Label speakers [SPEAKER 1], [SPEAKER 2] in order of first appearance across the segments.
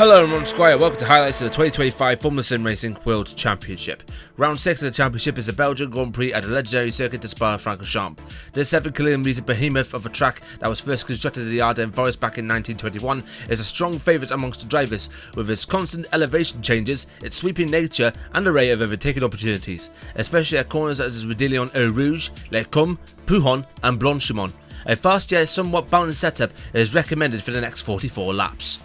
[SPEAKER 1] Hello, I'm Ron Squire. Welcome to highlights of the 2025 Formula SimRacing World Championship. Round 6 of the championship is the Belgian Grand Prix at the legendary circuit de Francorchamps. This 7-kilometre behemoth of a track that was first constructed in the Ardennes Forest back in 1921 is a strong favourite amongst the drivers, with its constant elevation changes, its sweeping nature and array of overtaking opportunities, especially at corners such as Ridillon-Eau-Rouge, Les Combes, Pouhon and Blanchimont. A fast yet somewhat balanced setup is recommended for the next 44 laps.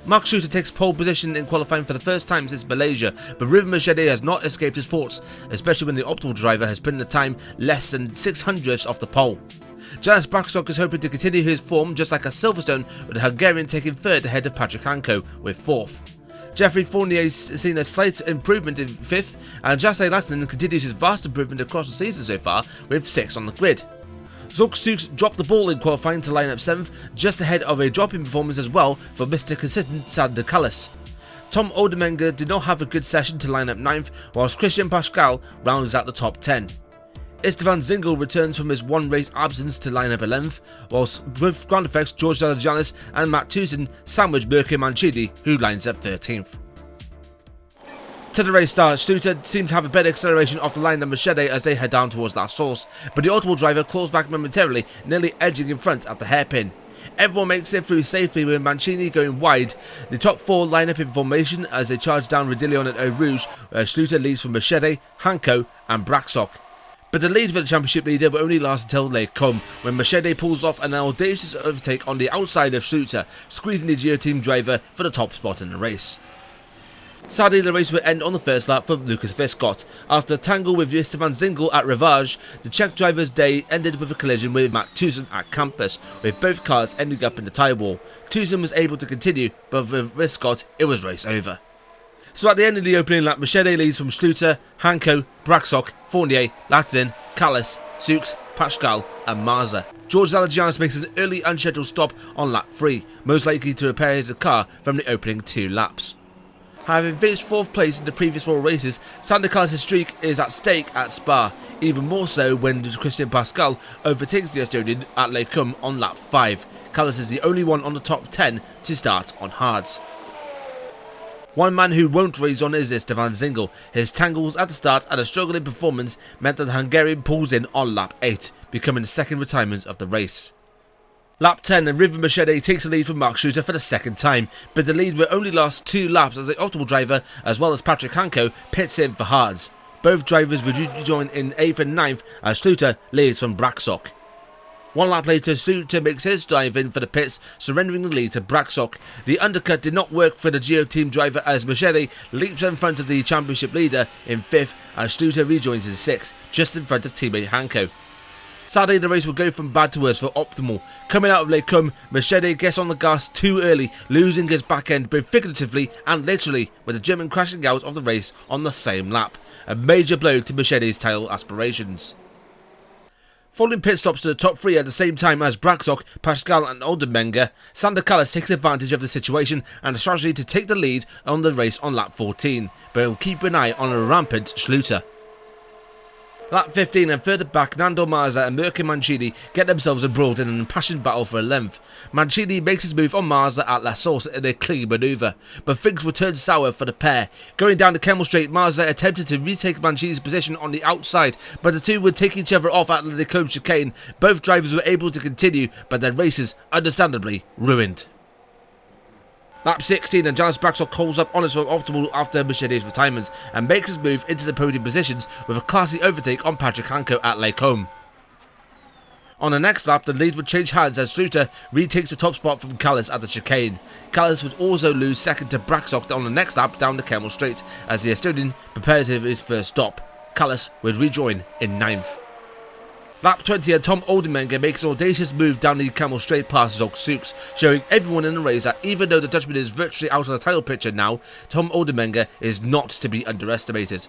[SPEAKER 1] Mark Schluter takes pole position in qualifying for the first time since Malaysia, but Ruben Mercedes has not escaped his thoughts, especially when the optimal driver has put in a time less than 600ths off the pole. Janis Braksok is hoping to continue his form just like a Silverstone, with the Hungarian taking third ahead of Patrick Hanko with fourth. Geoffrey Fournier has seen a slight improvement in fifth, and Jase Lattinen continues his vast improvement across the season so far with 6 on the grid. Zorc Sux dropped the ball in qualifying to line up 7th, just ahead of a drop in performance as well for Mr. Consistent Sander Callis. Tom Oudemenger did not have a good session to line up 9th, whilst Christian Pascal rounds out the top 10. Istvan Zingel returns from his one race absence to line up 11th, whilst with ground effects George Dalagianis and Matt Tusen sandwich Mirko Mancini, who lines up 13th. To the race start, Schluter seemed to have a better acceleration off the line than Mercedes as they head down towards La Source, but the automobile driver claws back momentarily, nearly edging in front at the hairpin. Everyone makes it through safely with Mancini going wide. The top 4 line up in formation as they charge down Ridillon and Eau-Rouge, where Schluter leads from Mercedes, Hanko and Braksok. But the lead for the championship leader will only last until Les Combes, when Mercedes pulls off an audacious overtake on the outside of Schluter, squeezing the Geo team driver for the top spot in the race. Sadly, the race would end on the first lap for Lucas Viscott. After a tangle with Istvan Zingel at Rivage, the Czech driver's day ended with a collision with Matt Tusen at Campus, with both cars ending up in the tyre wall. Tusen was able to continue, but with Viscott, it was race over. So at the end of the opening lap, Mercedes leads from Schluter, Hanko, Braksok, Fournier, Lattinen, Callis, Sux, Pascal and Marza. George Dalagianis makes an early unscheduled stop on lap 3, most likely to repair his car from the opening 2 laps. Having finished 4th place in the previous 4 races, Sander Callis' streak is at stake at Spa, even more so when Christian Pascal overtakes the Estonian at Les Combes on lap 5. Callis is the only one on the top 10 to start on hards. One man who won't race on is Istvan Zingel. His tangles at the start and a struggle in performance meant that the Hungarian pulls in on lap 8, becoming the second retirement of the race. Lap 10 and Ruben Mercedes takes the lead from Mark Schluter for the second time, but the lead will only last 2 laps as the optimal driver, as well as Patrick Hanko, pits in for hards. Both drivers would rejoin in 8th and 9th as Schluter leads from Braksok. 1 lap later, Schluter makes his dive in for the pits, surrendering the lead to Braksok. The undercut did not work for the Geo team driver as Mercedes leaps in front of the championship leader in 5th as Schluter rejoins in 6th, just in front of teammate Hanko. Sadly, the race will go from bad to worse for Optimal. Coming out of Les Combes, Mercedes gets on the gas too early, losing his back end both figuratively and literally, with the German crashing out of the race on the same lap. A major blow to Mercedes' title aspirations. Following pit stops to the top 3 at the same time as Braksok, Pascal and Oudemenger, Sander Callis takes advantage of the situation and a strategy to take the lead on the race on lap 14, but will keep an eye on a rampant Schluter. Lap 15 and further back, Nando Marza and Mirko Mancini get themselves embroiled in an impassioned battle for a length. Mancini makes his move on Marza at La Source in a clean manoeuvre, but things will turn sour for the pair. Going down the Kemmel Straight, Marza attempted to retake Mancini's position on the outside, but the two would take each other off at the Combe chicane. Both drivers were able to continue, but their races understandably ruined. Lap 16 and Janis Braksok calls up honours from Optimal after Mercedes' retirement and makes his move into the podium positions with a classy overtake on Patrick Hanko at Les Combes. On the next lap, the lead would change hands as Schluter retakes the top spot from Callis at the chicane. Callis would also lose second to Braksok on the next lap down the Kemmel Straight as the Estonian prepares for his first stop. Callis would rejoin in 9th. Lap 20 and Tom Oudemenger makes an audacious move down the Kemmel Straight past Zorc Sux, showing everyone in the race that even though the Dutchman is virtually out of the title picture now, Tom Oudemenger is not to be underestimated.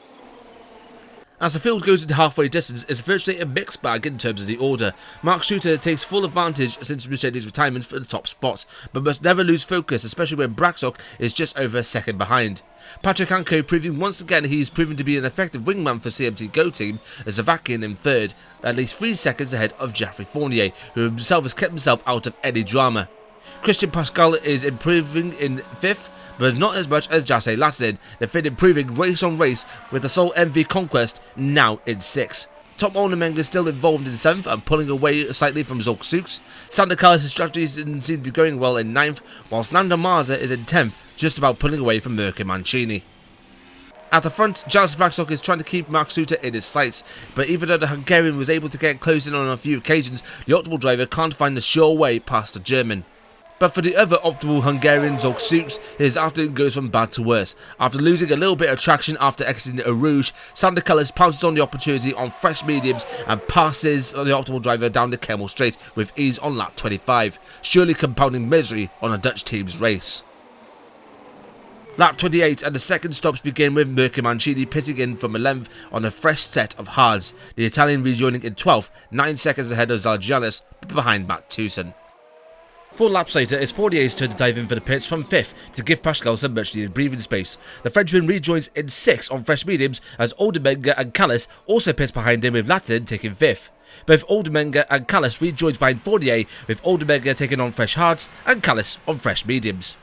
[SPEAKER 1] As the field goes into halfway distance, it's virtually a mixed bag in terms of the order. Mark Schluter takes full advantage since Mercedes' retirement for the top spot, but must never lose focus, especially when Braksok is just over a second behind. Patrick Hanko proving once again he's proven to be an effective wingman for CMT Go Team as Avakian in 3rd, at least 3 seconds ahead of Geoffrey Fournier, who himself has kept himself out of any drama. Christian Pascal is improving in 5th, but not as much as Jasse Lattinen, the Finn improving race on race with the sole MV Conquest now in 6th. Tom Oldenburg is still involved in 7th and pulling away slightly from Zolk Souks. Sander Carlos' strategies seem to be going well in 9th, whilst Nando Marza is in 10th, just about pulling away from Mirko Mancini. At the front, Janis Braksok is trying to keep Mark Suter in his sights, but even though the Hungarian was able to get close in on a few occasions, the optimal driver can't find the sure way past the German. But for the other optimal Hungarian, Zolk Souks, his afternoon goes from bad to worse. After losing a little bit of traction after exiting Eau Rouge, Sander Cullis pounces on the opportunity on fresh mediums and passes the optimal driver down the Kemmel Straight with ease on lap 25, surely compounding misery on a Dutch team's race. Lap 28 and the second stops begin with Mirko Mancini pitting in from 11th on a fresh set of hards, the Italian rejoining in 12th, 9 seconds ahead of Zalgianis, but behind Matt Tusen. 4 laps later, it's 48's turn to dive in for the pits from 5th to give Pascal some much needed breathing space. The Frenchman rejoins in 6th on fresh mediums as Oldenburg and Callis also pits behind him with Lattinen taking 5th. Both Oldenburg and Callis rejoins behind Fordier with Oldenburg taking on fresh hards and Callis on fresh mediums.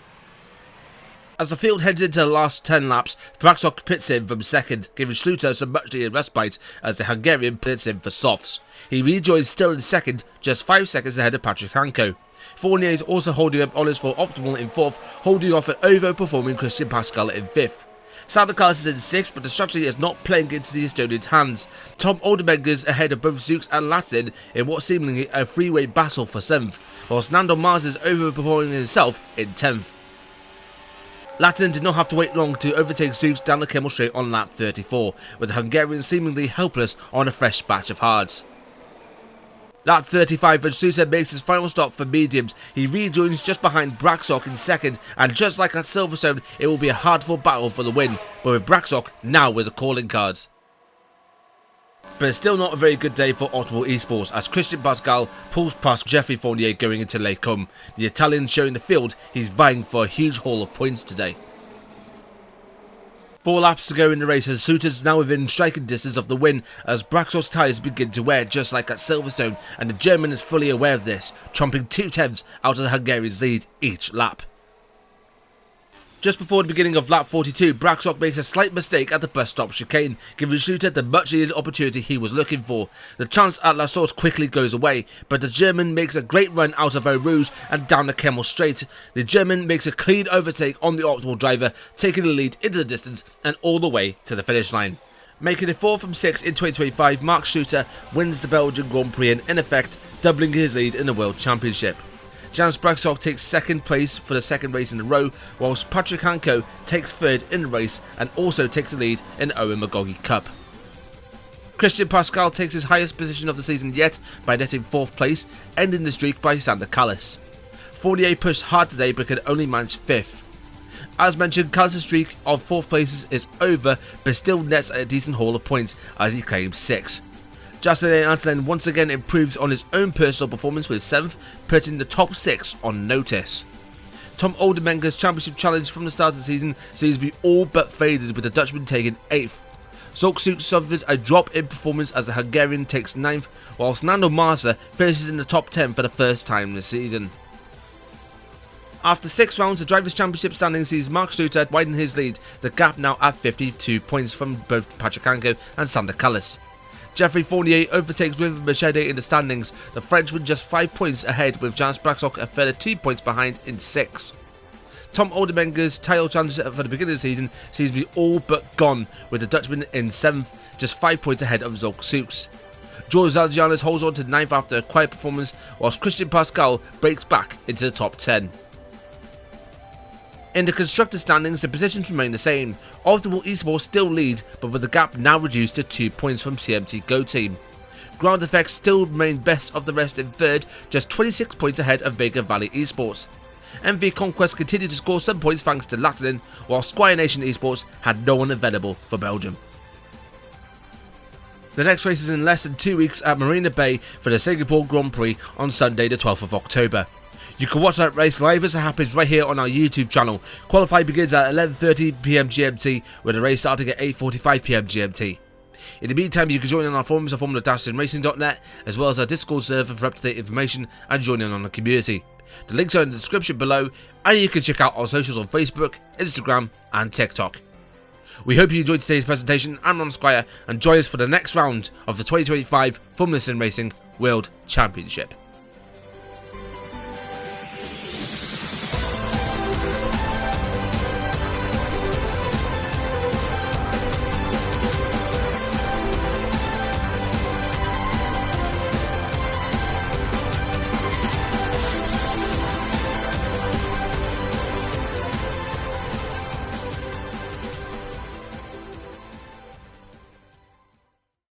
[SPEAKER 1] As the field heads into the last 10 laps, Braksok pits in from 2nd, giving Schluter some much needed respite as the Hungarian pits in for softs. He rejoins still in 2nd, just 5 seconds ahead of Patrick Hanko. Fournier is also holding up Ollers for optimal in 4th, holding off an overperforming Christian Pascal in 5th. Sander Carlos is in 6th, but the strategy is not playing into the Estonians' hands. Tom Oldenburg is ahead of both Souks and Lattinen in what seemingly a three-way battle for 7th, whilst Nando Marza is overperforming himself in 10th. Lattinen did not have to wait long to overtake Souks down the Kemmel Straight on lap 34, with the Hungarian seemingly helpless on a fresh batch of hards. Lap 35 when Sousa makes his final stop for mediums, he rejoins just behind Braksok in 2nd, and just like at Silverstone, it will be a hard-fought battle for the win, but with Braksok now with the calling cards. But it's still not a very good day for Optimal Esports as Christian Pascal pulls past Geoffrey Fournier going into Les Combes, the Italian showing the field he's vying for a huge haul of points today. 4 laps to go in the race as Suter's now within striking distance of the win as Braksok's tyres begin to wear just like at Silverstone, and the German is fully aware of this, chomping 2 tenths out of the Hungarian's lead each lap. Just before the beginning of lap 42, Braksok makes a slight mistake at the bus stop chicane, giving Suter the much needed opportunity he was looking for. The chance at La Source quickly goes away, but the German makes a great run out of Eau Rouge and down the Kemmel Straight. The German makes a clean overtake on the optimal driver, taking the lead into the distance and all the way to the finish line. Making it 4 from 6 in 2025, Mark Schluter wins the Belgian Grand Prix and in effect doubling his lead in the World Championship. Janis Braksok takes 2nd place for the 2nd race in a row, whilst Patrick Hanko takes 3rd in the race and also takes the lead in the Owen Magogi Cup. Christian Pascal takes his highest position of the season yet by netting 4th place, ending the streak by Sander Cullis. Fournier pushed hard today but could only manage 5th. As mentioned, Cullis' streak of 4th places is over but still nets a decent haul of points as he claims 6th. Jasse Lattinen once again improves on his own personal performance with 7th, putting the top 6 on notice. Tom Oldenburg's championship challenge from the start of the season seems to be all but faded with the Dutchman taking 8th. Zolk Souks suffers a drop in performance as the Hungarian takes 9th, whilst Nando Marza finishes in the top 10 for the first time this season. After 6 rounds, the Drivers' Championship standings sees Mark Schluter widen his lead, the gap now at 52 points from both Patrick Hanko and Sander Cullis. Geoffrey Fournier overtakes River Machete in the standings, the Frenchman just 5 points ahead with Janis Braksok a further 2 points behind in 6th. Tom Oldenburg's title challenge for the beginning of the season seems to be all but gone with the Dutchman in 7th, just 5 points ahead of Zolk Souks. George Zalgianis holds on to 9th after a quiet performance, whilst Christian Pascal breaks back into the top 10. In the constructor standings, the positions remain the same. Optimal Esports still lead, but with the gap now reduced to 2 points from TMT Go Team. Ground Effects still remain best of the rest in 3rd, just 26 points ahead of Vega Valley Esports. MV Conquest continued to score some points thanks to Lattinen, while Squire Nation Esports had no one available for Belgium. The next race is in less than 2 weeks at Marina Bay for the Singapore Grand Prix on Sunday the 12th of October. You can watch that race live as it happens right here on our YouTube channel. Qualifying begins at 11:30 PM GMT with the race starting at 8:45 PM GMT. In the meantime, you can join in our forums at formula-simracing.net, as well as our Discord server for up-to-date information and join in on the community. The links are in the description below, and you can check out our socials on Facebook, Instagram and TikTok. We hope you enjoyed today's presentation. I'm Ron Squire, and join us for the next round of the 2025 Formula Sim Racing World Championship.